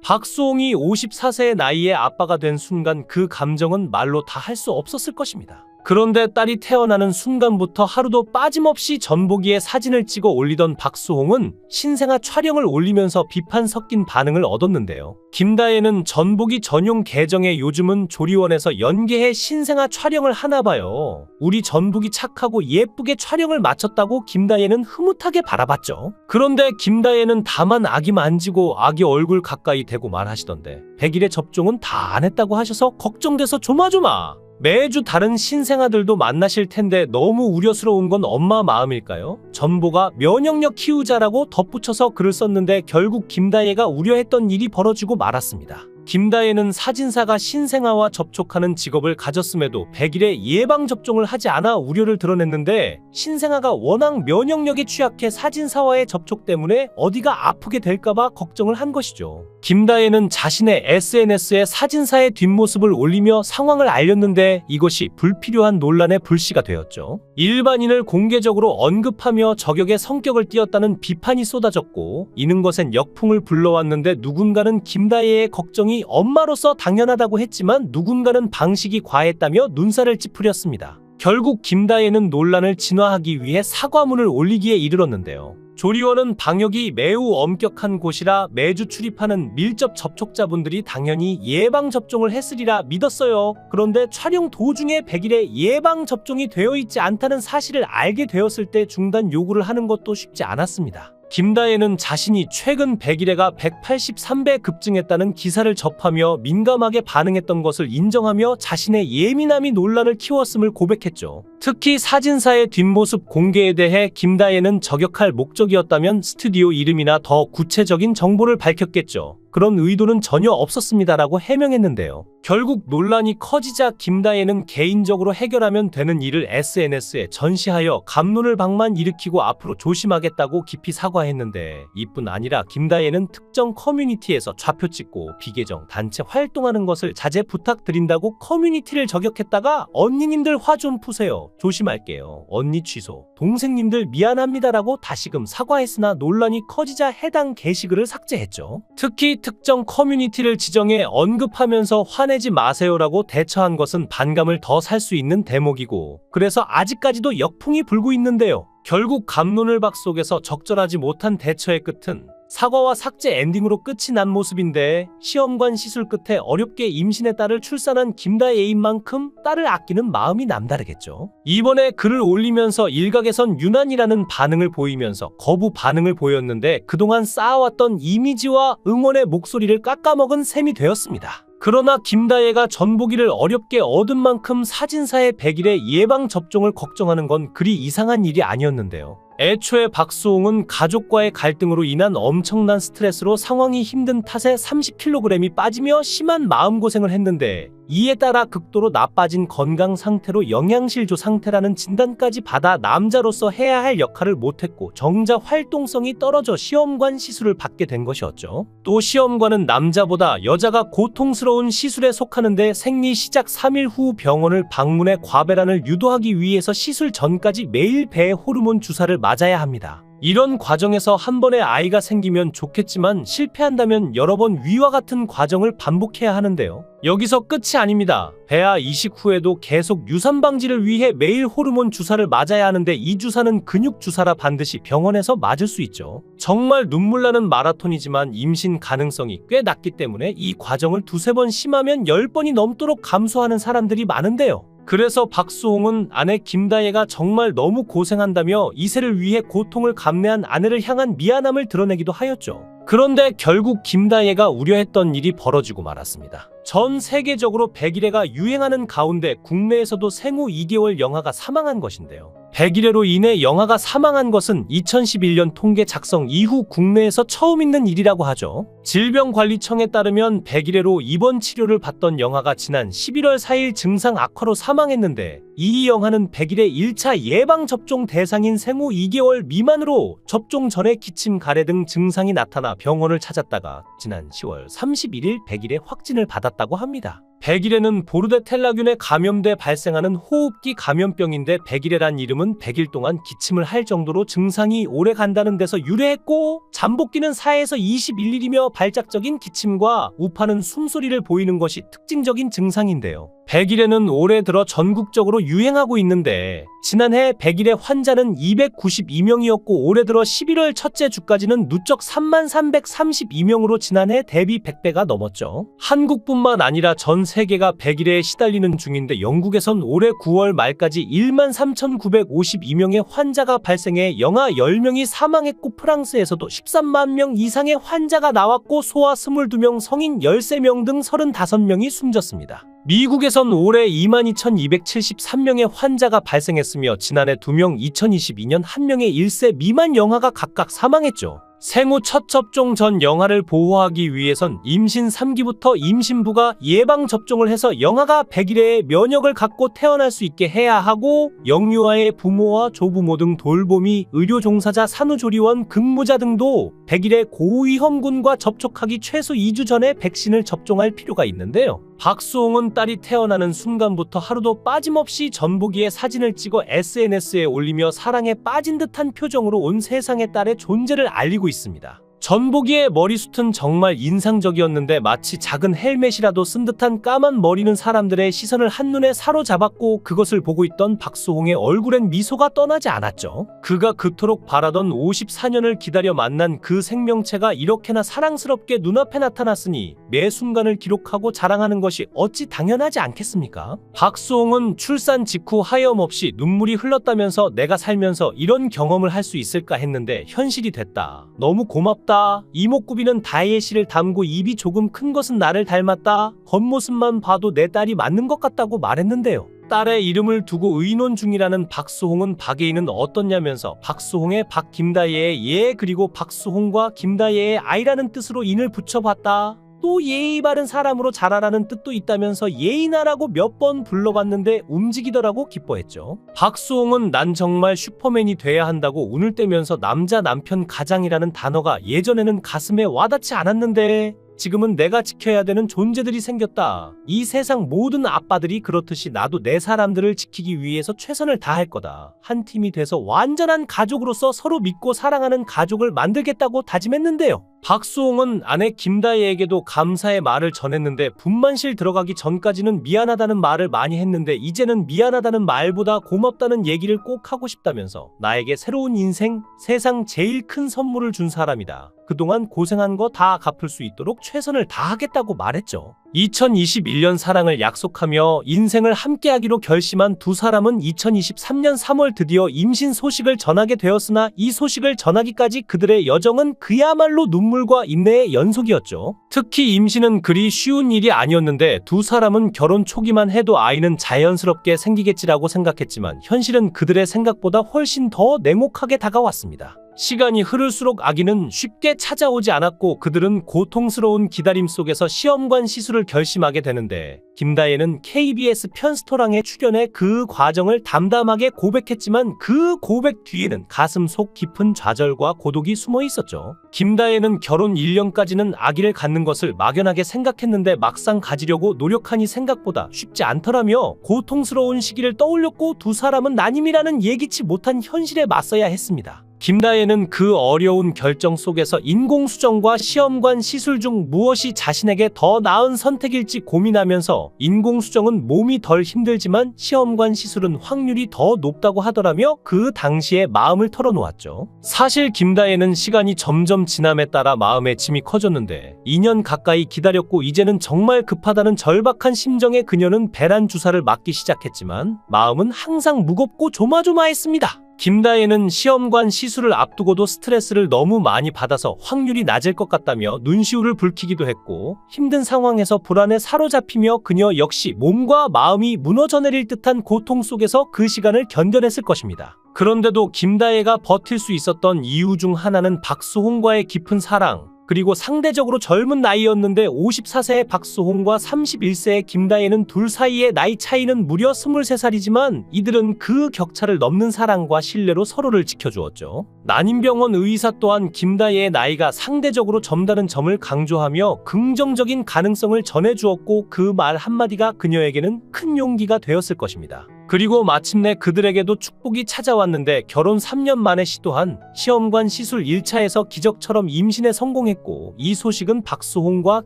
박수홍이 54세의 나이에 아빠가 된 순간 그 감정은 말로 다 할 수 없었을 것입니다. 그런데 딸이 태어나는 순간부터 하루도 빠짐없이 전보기에 사진을 찍어 올리던 박수홍은 신생아 촬영을 올리면서 비판 섞인 반응을 얻었는데요. 김다혜는 전보기 전용 계정에 요즘은 조리원에서 연계해 신생아 촬영을 하나 봐요. 우리 전보기 착하고 예쁘게 촬영을 마쳤다고 김다혜는 흐뭇하게 바라봤죠. 그런데 김다혜는 다만 아기 만지고 아기 얼굴 가까이 대고 말하시던데 100일의 접종은 다 안 했다고 하셔서 걱정돼서 조마조마. 매주 다른 신생아들도 만나실 텐데 너무 우려스러운 건 엄마 마음일까요? 전보가 면역력 키우자라고 덧붙여서 글을 썼는데 결국 김다혜가 우려했던 일이 벌어지고 말았습니다. 김다혜는 사진사가 신생아와 접촉하는 직업을 가졌음에도 100일에 예방접종을 하지 않아 우려를 드러냈는데 신생아가 워낙 면역력이 취약해 사진사와의 접촉 때문에 어디가 아프게 될까봐 걱정을 한 것이죠. 김다혜는 자신의 SNS에 사진사의 뒷모습을 올리며 상황을 알렸는데 이것이 불필요한 논란의 불씨가 되었죠. 일반인을 공개적으로 언급하며 저격의 성격을 띄었다는 비판이 쏟아졌고 이는 것엔 역풍을 불러왔는데 누군가는 김다혜의 걱정이 엄마로서 당연하다고 했지만 누군가는 방식이 과했다며 눈살을 찌푸렸습니다. 결국 김다혜는 논란을 진화하기 위해 사과문을 올리기에 이르렀는데요. 조리원은 방역이 매우 엄격한 곳이라 매주 출입하는 밀접 접촉자분들이 당연히 예방접종을 했으리라 믿었어요. 그런데 촬영 도중에 100일에 예방접종이 되어 있지 않다는 사실을 알게 되었을 때 중단 요구를 하는 것도 쉽지 않았습니다. 김다혜는 자신이 최근 100일에가 183배 급증했다는 기사를 접하며 민감하게 반응했던 것을 인정하며 자신의 예민함이 논란을 키웠음을 고백했죠. 특히 사진사의 뒷모습 공개에 대해 김다혜는 저격할 목적이었다면 스튜디오 이름이나 더 구체적인 정보를 밝혔겠죠. 그런 의도는 전혀 없었습니다라고 해명했는데요. 결국 논란이 커지자 김다혜는 개인적으로 해결하면 되는 일을 SNS에 전시하여 갑론을박만 일으키고 앞으로 조심하겠다고 깊이 사과했는데 이뿐 아니라 김다혜는 특정 커뮤니티에서 좌표 찍고 비계정 단체 활동하는 것을 자제 부탁드린다고 커뮤니티를 저격했다가 언니님들 화 좀 푸세요. 조심할게요. 언니 취소. 동생님들 미안합니다라고 다시금 사과했으나 논란이 커지자 해당 게시글을 삭제했죠. 특히 특정 커뮤니티를 지정해 언급하면서 화내지 마세요라고 대처한 것은 반감을 더 살 수 있는 대목이고 그래서 아직까지도 역풍이 불고 있는데요. 결국 갑론을박 속에서 적절하지 못한 대처의 끝은 사과와 삭제 엔딩으로 끝이 난 모습인데 시험관 시술 끝에 어렵게 임신의 딸을 출산한 김다혜인 만큼 딸을 아끼는 마음이 남다르겠죠. 이번에 글을 올리면서 일각에선 유난이라는 반응을 보이면서 거부 반응을 보였는데 그동안 쌓아왔던 이미지와 응원의 목소리를 깎아먹은 셈이 되었습니다. 그러나 김다혜가 전보기를 어렵게 얻은 만큼 사진사의 100일의 예방접종을 걱정하는 건 그리 이상한 일이 아니었는데요. 애초에 박수홍은 가족과의 갈등으로 인한 엄청난 스트레스로 상황이 힘든 탓에 30kg이 빠지며 심한 마음고생을 했는데 이에 따라 극도로 나빠진 건강 상태로 영양실조 상태라는 진단까지 받아 남자로서 해야 할 역할을 못했고 정작 활동성이 떨어져 시험관 시술을 받게 된 것이었죠. 또 시험관은 남자보다 여자가 고통스러운 시술에 속하는데 생리 시작 3일 후 병원을 방문해 과배란을 유도하기 위해서 시술 전까지 매일 배에 호르몬 주사를 맞아야 합니다. 이런 과정에서 한 번에 아이가 생기면 좋겠지만 실패한다면 여러 번 위와 같은 과정을 반복해야 하는데요. 여기서 끝이 아닙니다. 배아 이식 후에도 계속 유산 방지를 위해 매일 호르몬 주사를 맞아야 하는데 이 주사는 근육 주사라 반드시 병원에서 맞을 수 있죠. 정말 눈물 나는 마라톤이지만 임신 가능성이 꽤 낮기 때문에 이 과정을 두세 번 심하면 10번이 넘도록 감수하는 사람들이 많은데요. 그래서 박수홍은 아내 김다혜가 정말 너무 고생한다며 이세를 위해 고통을 감내한 아내를 향한 미안함을 드러내기도 하였죠. 그런데 결국 김다혜가 우려했던 일이 벌어지고 말았습니다. 전 세계적으로 100일애가 유행하는 가운데 국내에서도 생후 2개월 영아가 사망한 것인데요. 100일애로 인해 영아가 사망한 것은 2011년 통계 작성 이후 국내에서 처음 있는 일이라고 하죠. 질병관리청에 따르면 100일애로 입원 치료를 받던 영아가 지난 11월 4일 증상 악화로 사망했는데 이 영아는 100일애 1차 예방접종 대상인 생후 2개월 미만으로 접종 전에 기침, 가래 등 증상이 나타나 병원을 찾았다가 지난 10월 31일 100일애 확진을 받았다고 합니다. 백일에는 보르데텔라균에 감염돼 발생하는 호흡기 감염병인데 백일해란 이름은 100일 동안 기침을 할 정도로 증상이 오래 간다는 데서 유래했고, 잠복기는 4에서 21일이며 발작적인 기침과 우파는 숨소리를 보이는 것이 특징적인 증상인데요. 백일해는 올해 들어 전국적으로 유행하고 있는데 지난해 백일해 환자는 292명이었고 올해 들어 11월 첫째 주까지는 누적 3332명으로 지난해 대비 100배가 넘었죠. 한국뿐만 아니라 전 세계가 백일해에 시달리는 중인데 영국에선 올해 9월 말까지 13,952명의 환자가 발생해 영아 10명이 사망했고 프랑스에서도 13만 명 이상의 환자가 나왔고 소아 22명, 성인 13명 등 35명이 숨졌습니다. 미국에선 올해 22,273명의 환자가 발생했으며 지난해 2명, 2022년 1명의 1세 미만 영아가 각각 사망했죠. 생후 첫 접종 전 영아를 보호하기 위해선 임신 3기부터 임신부가 예방접종을 해서 영아가 백일해의 면역을 갖고 태어날 수 있게 해야 하고, 영유아의 부모와 조부모 등 돌보미, 의료종사자, 산후조리원, 근무자 등도 백일해 고위험군과 접촉하기 최소 2주 전에 백신을 접종할 필요가 있는데요. 박수홍은 딸이 태어나는 순간부터 하루도 빠짐없이 전보기에 사진을 찍어 SNS에 올리며 사랑에 빠진 듯한 표정으로 온 세상에 딸의 존재를 알리고 있습니다. 전보기의 머리숱은 정말 인상적이었는데 마치 작은 헬멧이라도 쓴 듯한 까만 머리는 사람들의 시선을 한눈에 사로잡았고, 그것을 보고 있던 박수홍의 얼굴엔 미소가 떠나지 않았죠. 그가 그토록 바라던 54년을 기다려 만난 그 생명체가 이렇게나 사랑스럽게 눈앞에 나타났으니 매 순간을 기록하고 자랑하는 것이 어찌 당연하지 않겠습니까? 박수홍은 출산 직후 하염없이 눈물이 흘렀다면서 내가 살면서 이런 경험을 할 수 있을까 했는데 현실이 됐다. 너무 고맙다. 이목구비는 다혜의 씨를 닮고 입이 조금 큰 것은 나를 닮았다. 겉모습만 봐도 내 딸이 맞는 것 같다고 말했는데요. 딸의 이름을 두고 의논 중이라는 박수홍은 박예인은 어떻냐면서 박수홍의 박 김다혜의 예 그리고 박수홍과 김다혜의 아이라는 뜻으로 인을 붙여봤다. 또 예의 바른 사람으로 자라라는 뜻도 있다면서 예인아라고 몇 번 불러봤는데 움직이더라고 기뻐했죠. 박수홍은 난 정말 슈퍼맨이 돼야 한다고 운을 떼면서 남자 남편 가장이라는 단어가 예전에는 가슴에 와닿지 않았는데 지금은 내가 지켜야 되는 존재들이 생겼다. 이 세상 모든 아빠들이 그렇듯이 나도 내 사람들을 지키기 위해서 최선을 다할 거다. 한 팀이 돼서 완전한 가족으로서 서로 믿고 사랑하는 가족을 만들겠다고 다짐했는데요. 박수홍은 아내 김다혜에게도 감사의 말을 전했는데 분만실 들어가기 전까지는 미안하다는 말을 많이 했는데 이제는 미안하다는 말보다 고맙다는 얘기를 꼭 하고 싶다면서 나에게 새로운 인생, 세상 제일 큰 선물을 준 사람이다. 그동안 고생한 거 다 갚을 수 있도록 최선을 다하겠다고 말했죠. 2021년 사랑을 약속하며 인생을 함께하기로 결심한 두 사람은 2023년 3월 드디어 임신 소식을 전하게 되었으나 이 소식을 전하기까지 그들의 여정은 그야말로 눈물과 인내의 연속이었죠. 특히 임신은 그리 쉬운 일이 아니었는데 두 사람은 결혼 초기만 해도 아이는 자연스럽게 생기겠지라고 생각했지만 현실은 그들의 생각보다 훨씬 더 냉혹하게 다가왔습니다. 시간이 흐를수록 아기는 쉽게 찾아오지 않았고 그들은 고통스러운 기다림 속에서 시험관 시술을 결심하게 되는데, 김다혜는 KBS 편스토랑에 출연해 그 과정을 담담하게 고백했지만 그 고백 뒤에는 가슴 속 깊은 좌절과 고독이 숨어 있었죠. 김다혜는 결혼 1년까지는 아기를 갖는 것을 막연하게 생각했는데 막상 가지려고 노력하니 생각보다 쉽지 않더라며 고통스러운 시기를 떠올렸고 두 사람은 난임이라는 예기치 못한 현실에 맞서야 했습니다. 김다혜는 그 어려운 결정 속에서 인공수정과 시험관 시술 중 무엇이 자신에게 더 나은 선택일지 고민하면서 인공수정은 몸이 덜 힘들지만 시험관 시술은 확률이 더 높다고 하더라며 그 당시에 마음을 털어놓았죠. 사실 김다혜는 시간이 점점 지남에 따라 마음의 짐이 커졌는데 2년 가까이 기다렸고 이제는 정말 급하다는 절박한 심정에 그녀는 배란 주사를 맞기 시작했지만 마음은 항상 무겁고 조마조마했습니다. 김다혜는 시험관 시술을 앞두고도 스트레스를 너무 많이 받아서 확률이 낮을 것 같다며 눈시울을 붉히기도 했고 힘든 상황에서 불안에 사로잡히며 그녀 역시 몸과 마음이 무너져 내릴 듯한 고통 속에서 그 시간을 견뎌냈을 것입니다. 그런데도 김다혜가 버틸 수 있었던 이유 중 하나는 박수홍과의 깊은 사랑, 그리고 상대적으로 젊은 나이였는데 54세의 박수홍과 31세의 김다혜는 둘 사이의 나이 차이는 무려 23살이지만 이들은 그 격차를 넘는 사랑과 신뢰로 서로를 지켜주었죠. 난임병원 의사 또한 김다혜의 나이가 상대적으로 젊다는 점을 강조하며 긍정적인 가능성을 전해주었고 그 말 한마디가 그녀에게는 큰 용기가 되었을 것입니다. 그리고 마침내 그들에게도 축복이 찾아왔는데 결혼 3년 만에 시도한 시험관 시술 1차에서 기적처럼 임신에 성공했고 이 소식은 박수홍과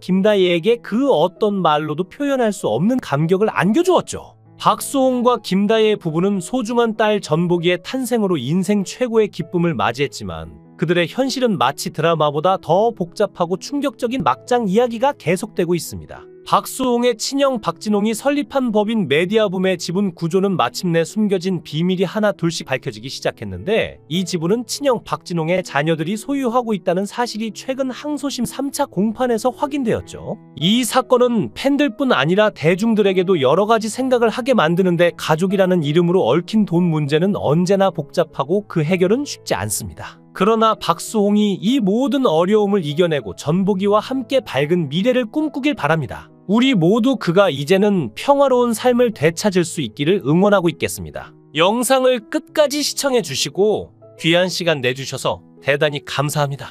김다혜에게 그 어떤 말로도 표현할 수 없는 감격을 안겨주었죠. 박수홍과 김다혜의 부부는 소중한 딸 전복이의 탄생으로 인생 최고의 기쁨을 맞이했지만 그들의 현실은 마치 드라마보다 더 복잡하고 충격적인 막장 이야기가 계속되고 있습니다. 박수홍의 친형 박진홍이 설립한 법인 메디아붐의 지분 구조는 마침내 숨겨진 비밀이 하나 둘씩 밝혀지기 시작했는데 이 지분은 친형 박진홍의 자녀들이 소유하고 있다는 사실이 최근 항소심 3차 공판에서 확인되었죠. 이 사건은 팬들뿐 아니라 대중들에게도 여러 가지 생각을 하게 만드는데 가족이라는 이름으로 얽힌 돈 문제는 언제나 복잡하고 그 해결은 쉽지 않습니다. 그러나 박수홍이 이 모든 어려움을 이겨내고 전복이와 함께 밝은 미래를 꿈꾸길 바랍니다. 우리 모두 그가 이제는 평화로운 삶을 되찾을 수 있기를 응원하고 있겠습니다. 영상을 끝까지 시청해 주시고 귀한 시간 내주셔서 대단히 감사합니다.